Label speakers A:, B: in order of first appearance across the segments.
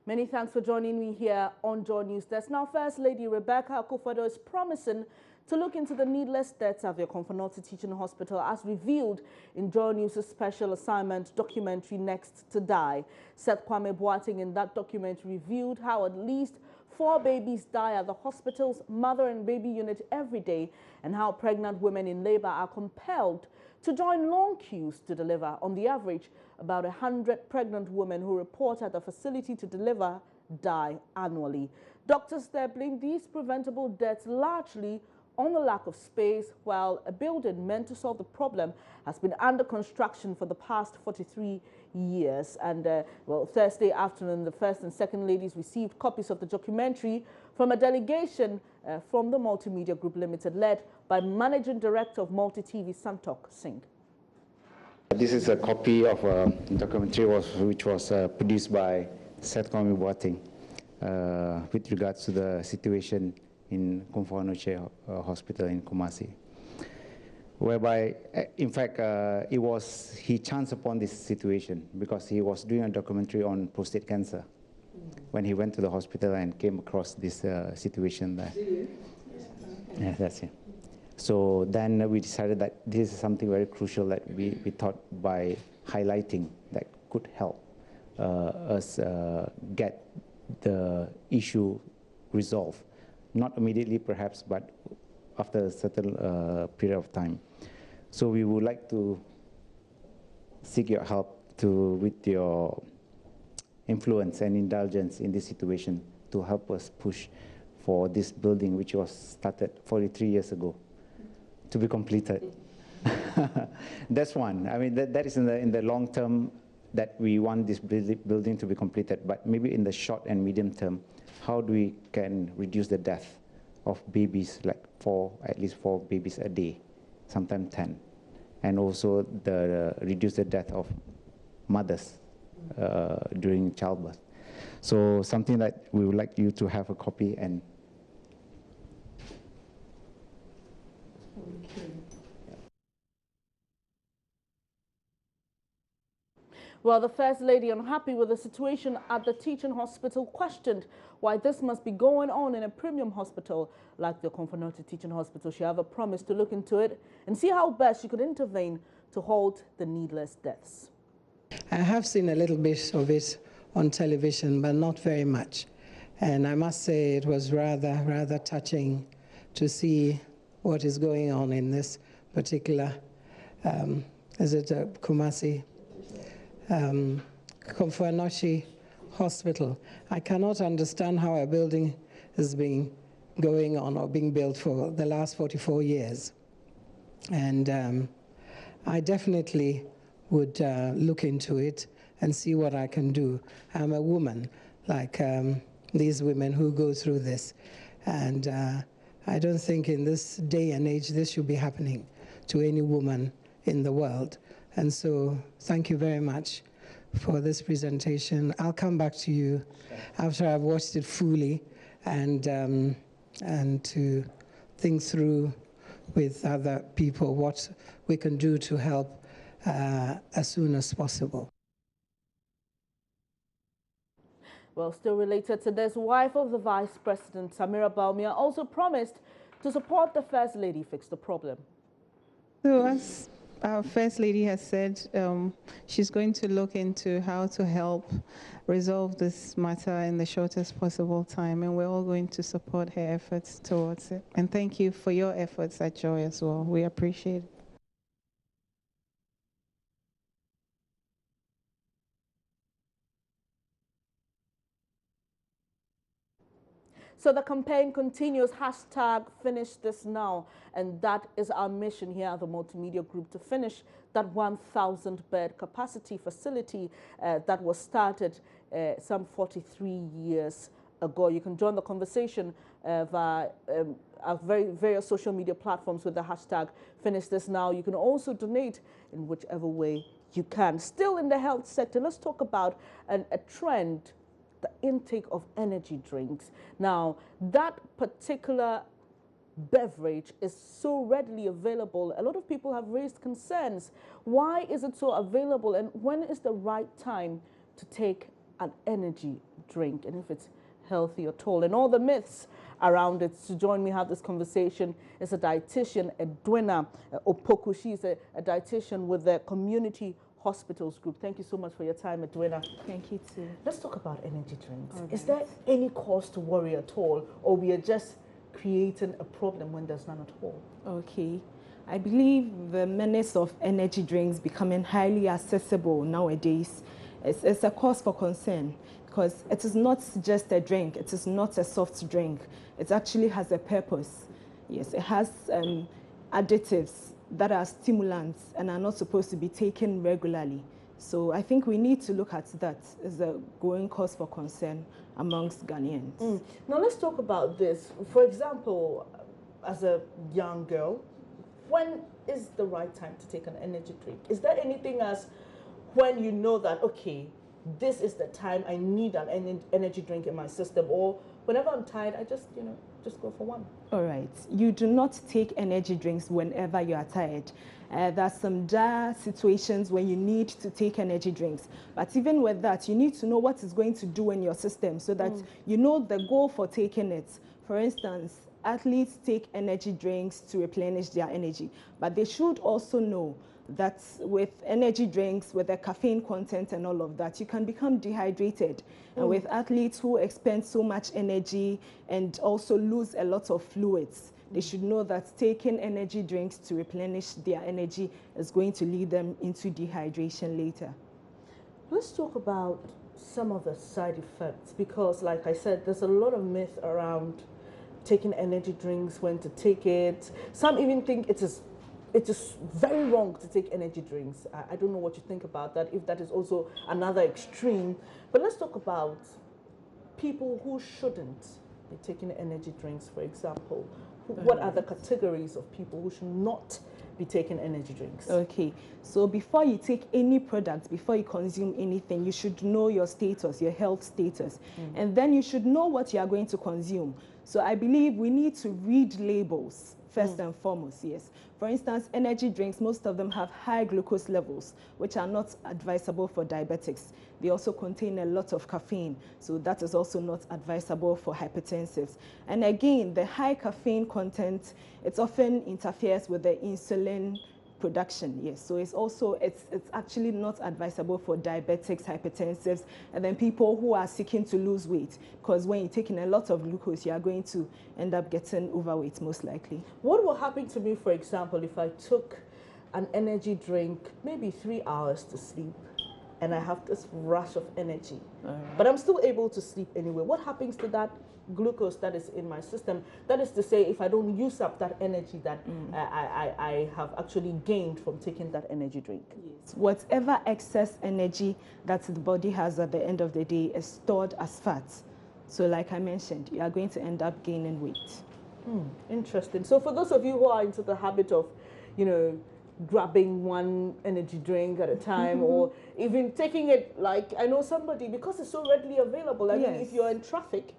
A: Many thanks for joining me here on Joy News Desk. Now, First Lady Rebecca Akufo-Addo is promising to look into the needless deaths at the Konfo Teaching Hospital as revealed in Joy News' special assignment documentary Next to Die. Seth Kwame Boateng in that documentary revealed how at least 4 babies die at the hospital's mother and baby unit every day, and how pregnant women in labor are compelled to join long queues to deliver. On the average, about 100 pregnant women who report at the facility to deliver die annually. Doctors there blame these preventable deaths largely on the lack of space, while a building meant to solve the problem has been under construction for the past 43 years. And well, Thursday afternoon, the First and Second Ladies received copies of the documentary from a delegation from the Multimedia Group Limited, led by Managing Director of Multi TV, Santok Singh.
B: This is a copy of a documentary which was produced by Seth Kwame Boateng with regards to the situation in Konfo Hospital in Kumasi, whereby, in fact, he chanced upon this situation because he was doing a documentary on prostate cancer when he went to the hospital and came across this situation there. Yeah, that's it. So then we decided that this is something very crucial that we thought by highlighting that could help us get the issue resolved. Not immediately perhaps, but after a certain period of time. So we would like to seek your help with your influence and indulgence in this situation to help us push for this building, which was started 43 years ago, to be completed. That's one. I mean, that is in the long term that we want this building to be completed, but maybe in the short and medium term, how do we can reduce the death of babies, like at least 4 babies a day, sometimes 10, and also reduce the death of mothers during childbirth. So something that we would like you to have a copy and.
A: Well, the First Lady, unhappy with the situation at the teaching hospital, questioned why this must be going on in a premium hospital like the Konfo Teaching Hospital. She, however, promised to look into it and see how best she could intervene to halt the needless deaths.
C: I have seen a little bit of it on television, but not very much. And I must say it was rather touching to see what is going on in this particular, Kumasi? Konfo Hospital. I cannot understand how a building has been going on or being built for the last 44 years. And I definitely would look into it and see what I can do. I'm a woman, like these women who go through this. And I don't think in this day and age this should be happening to any woman in the world. And so thank you very much for this presentation. I'll come back to you after I've watched it fully and to think through with other people what we can do to help as soon as possible.
A: Well, still related to this, wife of the Vice President, Samira Baumia, also promised to support the First Lady fix the problem.
D: So as our First Lady has said, she's going to look into how to help resolve this matter in the shortest possible time, and we're all going to support her efforts towards it. And thank you for your efforts at Joy as well. We appreciate it.
A: So the campaign continues, #FinishThisNow, and that is our mission here at the Multimedia Group, to finish that 1,000-bed capacity facility that was started some 43 years ago. You can join the conversation via our various social media platforms with the #FinishThisNow. You can also donate in whichever way you can. Still in the health sector, let's talk about a trend, the intake of energy drinks. Now, that particular beverage is so readily available. A lot of people have raised concerns. Why is it so available, and when is the right time to take an energy drink and if it's healthy at all, and all the myths around it. To join me have this conversation is a dietitian, Edwina Opoku. She's a dietitian with the Community Hospitals Group. Thank you so much for your time, Edwina.
D: Thank you too.
A: Let's talk about energy drinks.
D: All
A: Is
D: right.
A: there any cause to worry at all, or we are just creating a problem when there's none at all?
E: Okay. I believe the menace of energy drinks becoming highly accessible nowadays is a cause for concern, because it is not just a drink, it is not a soft drink. It actually has a purpose. Yes, it has additives that are stimulants and are not supposed to be taken regularly. So I think we need to look at that as a growing cause for concern amongst Ghanaians.
A: Now let's talk about this. For example, as a young girl, when is the right time to take an energy drink? Is there anything as when you know that, okay, this is the time I need an energy drink in my system, or whenever I'm tired, I just go for one?
E: All right. You do not take energy drinks whenever you are tired. There's some dire situations when you need to take energy drinks. But even with that, you need to know what it's going to do in your system so that you know the goal for taking it. For instance, athletes take energy drinks to replenish their energy. But they should also know that with energy drinks, with the caffeine content and all of that, you can become dehydrated. And with athletes who expend so much energy and also lose a lot of fluids, they should know that taking energy drinks to replenish their energy is going to lead them into dehydration later.
A: Let's talk about some of the side effects, because like I said, there's a lot of myth around taking energy drinks, when to take it. Some even think it is very wrong to take energy drinks. I don't know what you think about that, if that is also another extreme. But let's talk about people who shouldn't be taking energy drinks, for example. What are the categories of people who should not be taking energy drinks?
E: Okay, so before you take any product, before you consume anything, you should know your status, your health status, and then you should know what you are going to consume. So I believe we need to read labels first and foremost, yes. For instance, energy drinks, most of them have high glucose levels, which are not advisable for diabetics. They also contain a lot of caffeine, so that is also not advisable for hypertensives. And again, the high caffeine content, it often interferes with the insulin production, yes. So it's actually not advisable for diabetics, hypertensives, and then people who are seeking to lose weight, because when you're taking a lot of glucose, you are going to end up getting overweight most likely.
A: What will happen to me, for example, if I took an energy drink, maybe 3 hours to sleep, and I have this rush of energy, but I'm still able to sleep anyway? What happens to that glucose that is in my system? That is to say, if I don't use up that energy that I have actually gained from taking that energy drink.
E: Yes. Whatever excess energy that the body has at the end of the day is stored as fat. So like I mentioned, you are going to end up gaining weight.
A: Interesting. So for those of you who are into the habit of, grabbing one energy drink at a time, or even taking it, like I know somebody, because it's so readily available. I mean, if you're in traffic,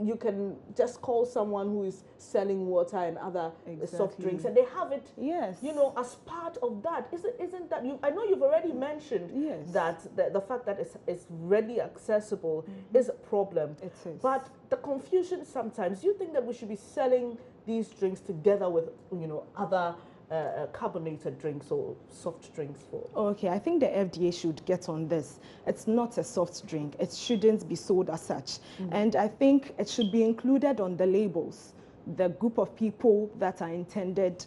A: you can just call someone who is selling water and other soft drinks, and they have it, as part of that. Isn't that, I know you've already mentioned that the fact that it's readily accessible is a problem.
E: It is.
A: But the confusion sometimes, you think that we should be selling these drinks together with, other carbonated drinks or soft drinks for?
E: Okay, I think the FDA should get on this. It's not a soft drink. It shouldn't be sold as such. And I think it should be included on the labels, the group of people that are intended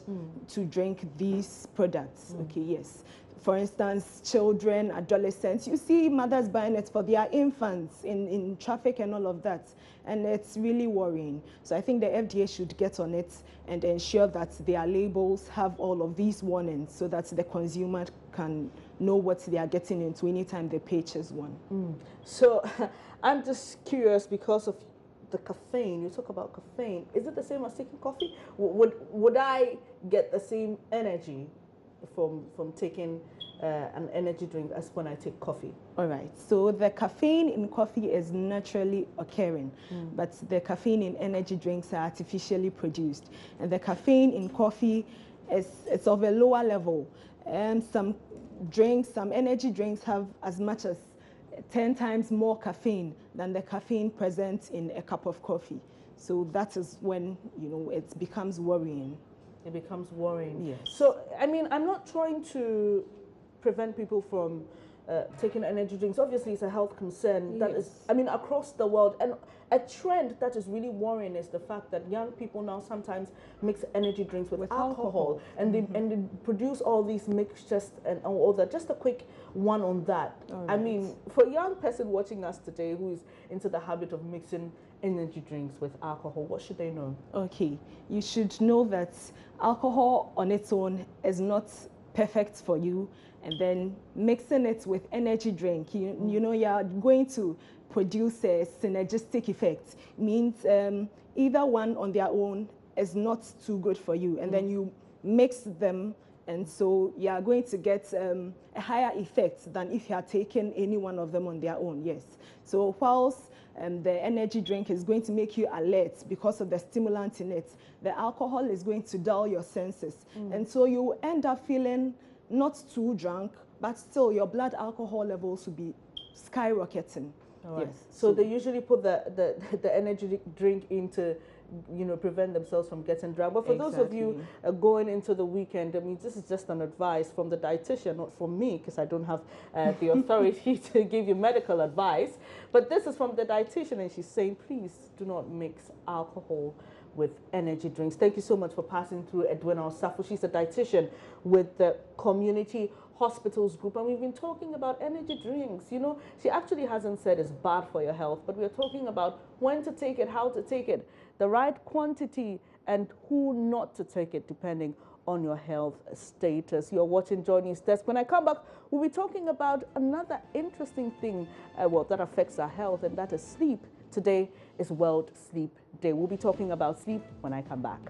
E: to drink these products. Okay, yes. For instance, children, adolescents, you see mothers buying it for their infants in traffic and all of that. And it's really worrying. So I think the FDA should get on it and ensure that their labels have all of these warnings so that the consumer can know what they are getting into anytime they purchase one.
A: So I'm just curious, because of the caffeine, you talk about caffeine. Is it the same as taking coffee? Would I get the same energy from taking an energy drink as when I take coffee?
E: All right. So the caffeine in coffee is naturally occurring, but the caffeine in energy drinks are artificially produced. And the caffeine in coffee it's of a lower level. Some energy drinks have as much as 10 times more caffeine than the caffeine present in a cup of coffee. So that is when, it becomes worrying.
A: It becomes worrying.
E: Yes.
A: So, I mean, I'm not trying to prevent people from taking energy drinks. Obviously, it's a health concern that is, I mean, across the world. And a trend that is really worrying is the fact that young people now sometimes mix energy drinks with alcohol. And they produce all these mixtures and all that. Just a quick one on that. I mean, for a young person watching us today who is into the habit of mixing energy drinks with alcohol, what should they know?
E: Okay, you should know that alcohol on its own is not perfect for you, and then mixing it with energy drink, you know, you're going to produce a synergistic effect. Means either one on their own is not too good for you, and then you mix them, and so you are going to get a higher effect than if you are taking any one of them on their own. Yes. So whilst the energy drink is going to make you alert because of the stimulant in it, the alcohol is going to dull your senses, and so you end up feeling not too drunk, but still your blood alcohol levels will be skyrocketing.
A: Right.
E: Yes.
A: So they usually put the energy drink in to, prevent themselves from getting drunk. But for those of you going into the weekend, I mean, this is just an advice from the dietitian, not from me, because I don't have the authority to give you medical advice. But this is from the dietitian, and she's saying, please do not mix alcohol with energy drinks. Thank you so much for passing through, Edwina Osafo. She's a dietitian with the Community Hospitals Group, and we've been talking about energy drinks. She actually hasn't said it's bad for your health, but we're talking about when to take it, how to take it, the right quantity, and who not to take it depending on your health status. You're watching Joy News Desk. When I come back, we'll be talking about another interesting thing that affects our health, and that is sleep. Today is World Sleep Day. We'll be talking about sleep when I come back.